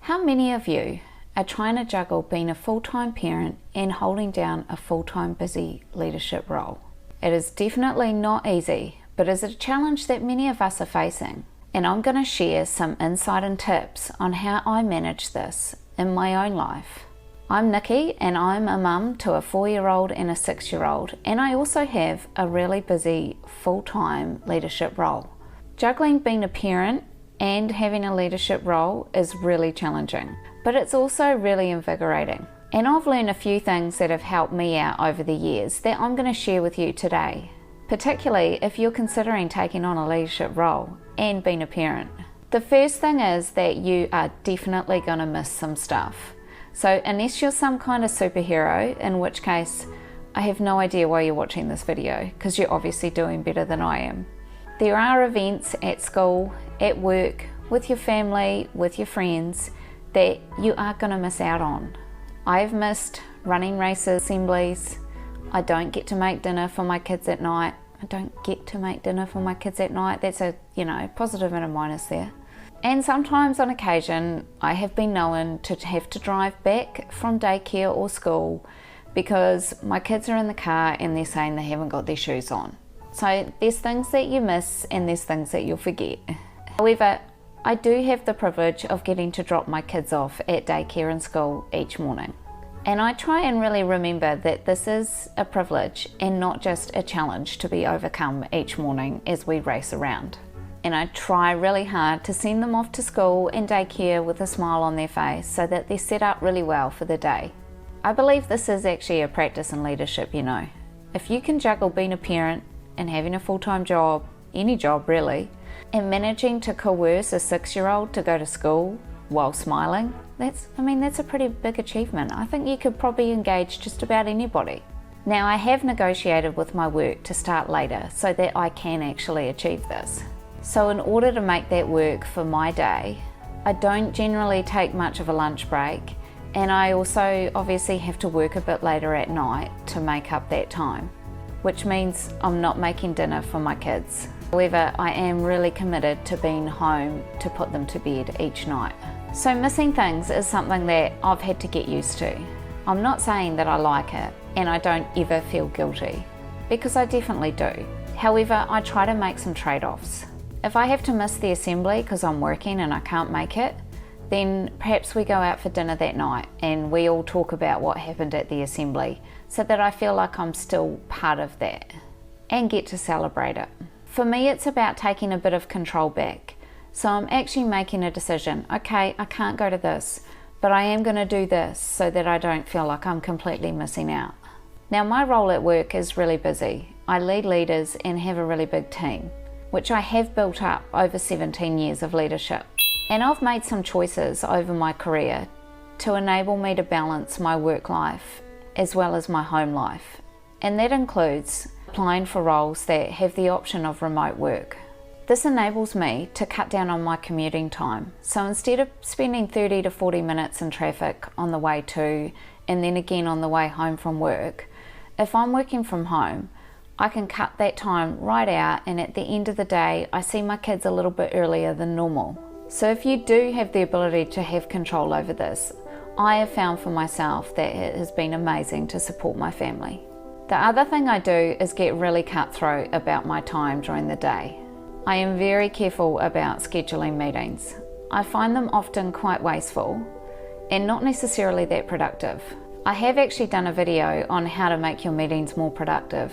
How many of you are trying to juggle being a full-time parent and holding down a full-time busy leadership role? It is definitely not easy, but is a challenge that many of us are facing. And I'm going to share some insight and tips on how I manage this in my own life. I'm Nikki and I'm a mum to a 4-year-old and a 6-year-old, and I also have a really busy full-time leadership role. Juggling being a parent and having a leadership role is really challenging, but it's also really invigorating. And I've learned a few things that have helped me out over the years that I'm going to share with you today, particularly if you're considering taking on a leadership role and being a parent. The first thing is that you are definitely going to miss some stuff. So unless you're some kind of superhero, in which case I have no idea why you're watching this video, because you're obviously doing better than I am. There are events at school, at work, with your family, with your friends, that you are going to miss out on. I've missed running races, assemblies. I don't get to make dinner for my kids at night. That's a, positive and a minus there. And sometimes on occasion, I have been known to have to drive back from daycare or school because my kids are in the car and they're saying they haven't got their shoes on. So there's things that you miss and there's things that you'll forget. However, I do have the privilege of getting to drop my kids off at daycare and school each morning. And I try and really remember that this is a privilege and not just a challenge to be overcome each morning as we race around. And I try really hard to send them off to school and daycare with a smile on their face so that they're set up really well for the day. I believe this is actually a practice in leadership, If you can juggle being a parent and having a full-time job, any job really, and managing to coerce a 6-year-old to go to school while smiling, that's a pretty big achievement. I think you could probably engage just about anybody. Now, I have negotiated with my work to start later so that I can actually achieve this. So in order to make that work for my day, I don't generally take much of a lunch break, and I also obviously have to work a bit later at night to make up that time, which means I'm not making dinner for my kids. However, I am really committed to being home to put them to bed each night. So missing things is something that I've had to get used to. I'm not saying that I like it and I don't ever feel guilty, because I definitely do. However, I try to make some trade-offs. If I have to miss the assembly because I'm working and I can't make it, then perhaps we go out for dinner that night and we all talk about what happened at the assembly so that I feel like I'm still part of that and get to celebrate it. For me, it's about taking a bit of control back. So I'm actually making a decision. Okay, I can't go to this, but I am going to do this so that I don't feel like I'm completely missing out. Now, my role at work is really busy. I lead leaders and have a really big team, which I have built up over 17 years of leadership. And I've made some choices over my career to enable me to balance my work life as well as my home life. And that includes applying for roles that have the option of remote work. This enables me to cut down on my commuting time. So instead of spending 30 to 40 minutes in traffic on the way to and then again on the way home from work, if I'm working from home, I can cut that time right out, and at the end of the day, I see my kids a little bit earlier than normal. So if you do have the ability to have control over this, I have found for myself that it has been amazing to support my family. The other thing I do is get really cutthroat about my time during the day. I am very careful about scheduling meetings. I find them often quite wasteful and not necessarily that productive. I have actually done a video on how to make your meetings more productive,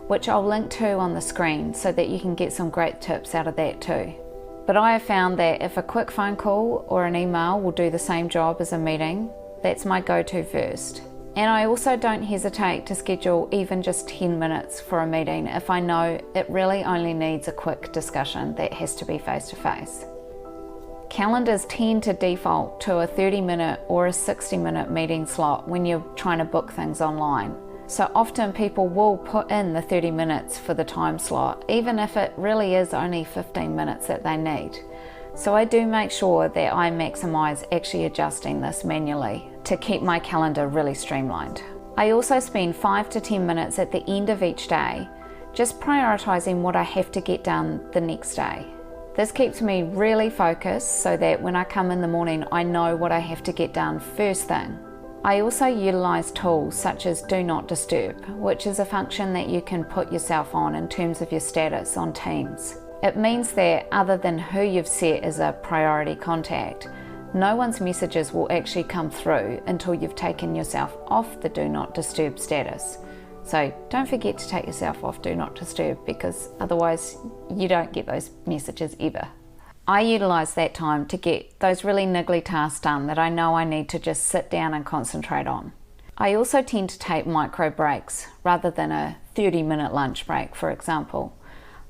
which I'll link to on the screen so that you can get some great tips out of that too. But I have found that if a quick phone call or an email will do the same job as a meeting, that's my go-to first. And I also don't hesitate to schedule even just 10 minutes for a meeting if I know it really only needs a quick discussion that has to be face-to-face. Calendars tend to default to a 30-minute or a 60-minute meeting slot when you're trying to book things online. So often people will put in the 30 minutes for the time slot, even if it really is only 15 minutes that they need. So I do make sure that I maximize actually adjusting this manually to keep my calendar really streamlined. I also spend 5 to 10 minutes at the end of each day just prioritizing what I have to get done the next day. This keeps me really focused so that when I come in the morning, I know what I have to get done first thing. I also utilise tools such as Do Not Disturb, which is a function that you can put yourself on in terms of your status on Teams. It means that other than who you've set as a priority contact, no one's messages will actually come through until you've taken yourself off the Do Not Disturb status. So don't forget to take yourself off Do Not Disturb, because otherwise you don't get those messages ever. I utilise that time to get those really niggly tasks done that I know I need to just sit down and concentrate on. I also tend to take micro breaks rather than a 30-minute lunch break, for example.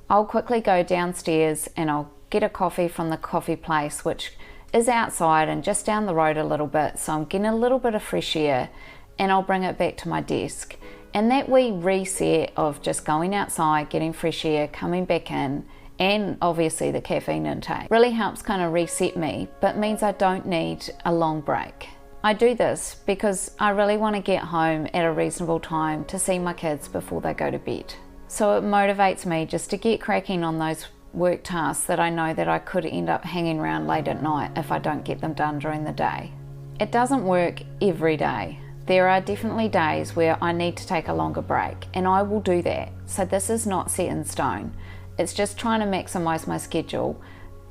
I'll quickly go downstairs and I'll get a coffee from the coffee place, which is outside and just down the road a little bit, so I'm getting a little bit of fresh air, and I'll bring it back to my desk. And that wee reset of just going outside, getting fresh air, coming back in, and obviously the caffeine intake really helps kind of reset me, but means I don't need a long break. I do this because I really want to get home at a reasonable time to see my kids before they go to bed. So it motivates me just to get cracking on those work tasks that I know that I could end up hanging around late at night if I don't get them done during the day. It doesn't work every day. There are definitely days where I need to take a longer break, and I will do that. So this is not set in stone. It's just trying to maximise my schedule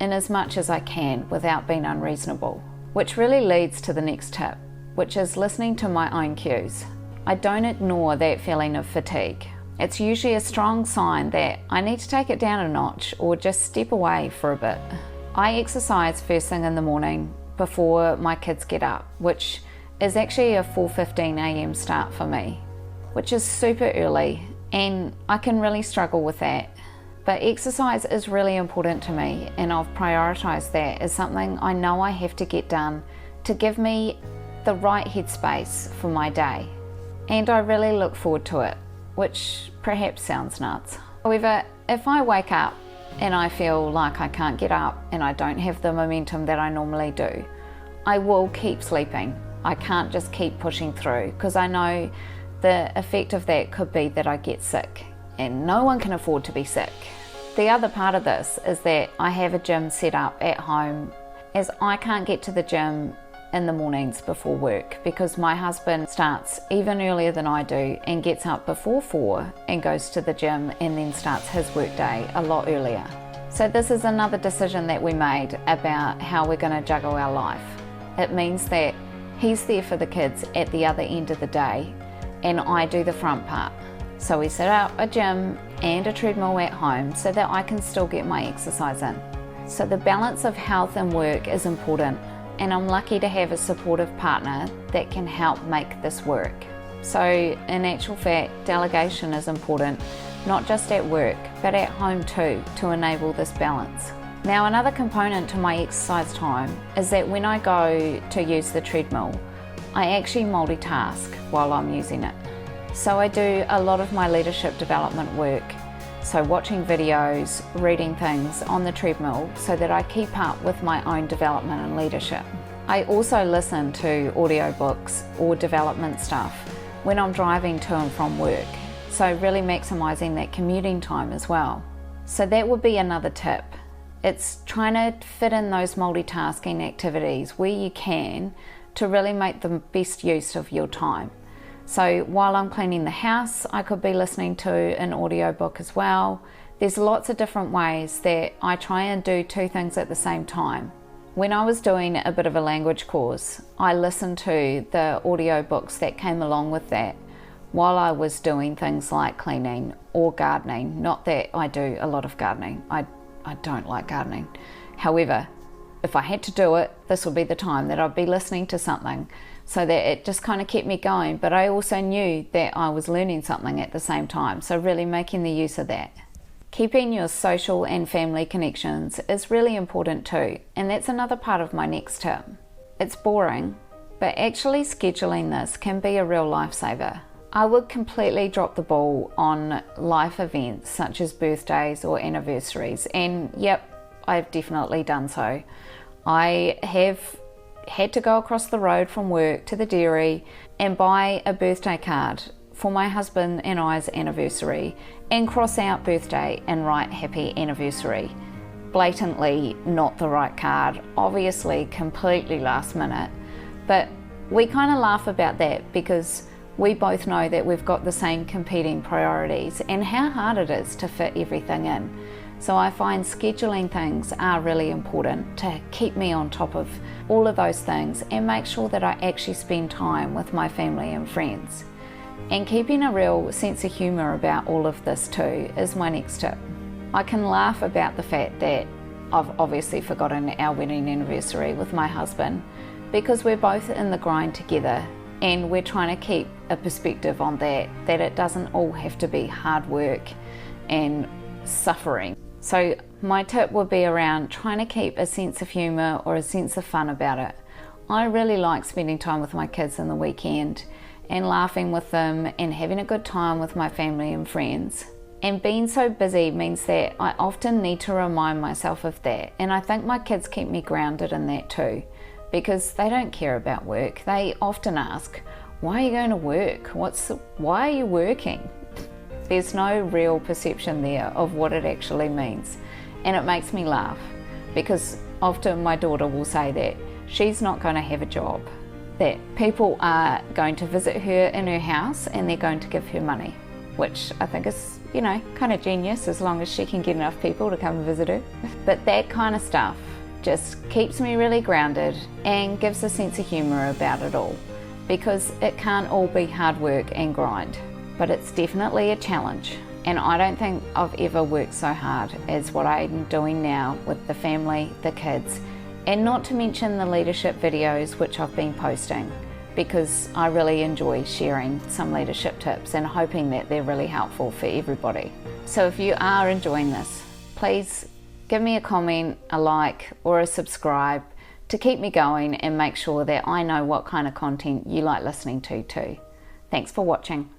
in as much as I can without being unreasonable. Which really leads to the next tip, which is listening to my own cues. I don't ignore that feeling of fatigue. It's usually a strong sign that I need to take it down a notch or just step away for a bit. I exercise first thing in the morning before my kids get up, which is actually a 4:15 a.m. start for me, which is super early, and I can really struggle with that. But exercise is really important to me, and I've prioritised that as something I know I have to get done to give me the right headspace for my day. And I really look forward to it, which perhaps sounds nuts. However, if I wake up and I feel like I can't get up and I don't have the momentum that I normally do, I will keep sleeping. I can't just keep pushing through, because I know the effect of that could be that I get sick, and no one can afford to be sick. The other part of this is that I have a gym set up at home, as I can't get to the gym in the mornings before work because my husband starts even earlier than I do and gets up before 4 and goes to the gym and then starts his work day a lot earlier. So this is another decision that we made about how we're going to juggle our life. It means that he's there for the kids at the other end of the day and I do the front part. So we set up a gym and a treadmill at home so that I can still get my exercise in. So the balance of health and work is important, and I'm lucky to have a supportive partner that can help make this work. So in actual fact, delegation is important, not just at work, but at home too, to enable this balance. Now, another component to my exercise time is that when I go to use the treadmill, I actually multitask while I'm using it. So I do a lot of my leadership development work, so watching videos, reading things on the treadmill so that I keep up with my own development and leadership. I also listen to audiobooks or development stuff when I'm driving to and from work, so really maximising that commuting time as well. So that would be another tip. It's trying to fit in those multitasking activities where you can to really make the best use of your time. So while I'm cleaning the house, I could be listening to an audiobook as well. There's lots of different ways that I try and do two things at the same time. When I was doing a bit of a language course, I listened to the audiobooks that came along with that while I was doing things like cleaning or gardening. Not that I do a lot of gardening. I don't like gardening. However, if I had to do it, this would be the time that I'd be listening to something, so that it just kind of kept me going, but I also knew that I was learning something at the same time, so really making the use of that. Keeping your social and family connections is really important too, and that's another part of my next tip. It's boring, but actually scheduling this can be a real lifesaver. I would completely drop the ball on life events such as birthdays or anniversaries, and yep, I've definitely done so. I have had to go across the road from work to the dairy and buy a birthday card for my husband and I's anniversary and cross out birthday and write happy anniversary. blatantly not the right card, obviously completely last minute, but we kind of laugh about that because we both know that we've got the same competing priorities and how hard it is to fit everything in. So I find scheduling things are really important to keep me on top of all of those things and make sure that I actually spend time with my family and friends. And keeping a real sense of humour about all of this too is my next tip. I can laugh about the fact that I've obviously forgotten our wedding anniversary with my husband because we're both in the grind together and we're trying to keep a perspective on that it doesn't all have to be hard work and suffering. So my tip would be around trying to keep a sense of humour or a sense of fun about it. I really like spending time with my kids on the weekend and laughing with them and having a good time with my family and friends. And being so busy means that I often need to remind myself of that, and I think my kids keep me grounded in that too, because they don't care about work. They often ask, why are you going to work? Why are you working? There's no real perception there of what it actually means, and it makes me laugh because often my daughter will say that she's not going to have a job, that people are going to visit her in her house and they're going to give her money, which I think is, kind of genius as long as she can get enough people to come and visit her. But that kind of stuff just keeps me really grounded and gives a sense of humour about it all, because it can't all be hard work and grind, but it's definitely a challenge. And I don't think I've ever worked so hard as what I'm doing now with the family, the kids, and not to mention the leadership videos which I've been posting, because I really enjoy sharing some leadership tips and hoping that they're really helpful for everybody. So if you are enjoying this, please give me a comment, a like or a subscribe to keep me going and make sure that I know what kind of content you like listening to too. Thanks for watching.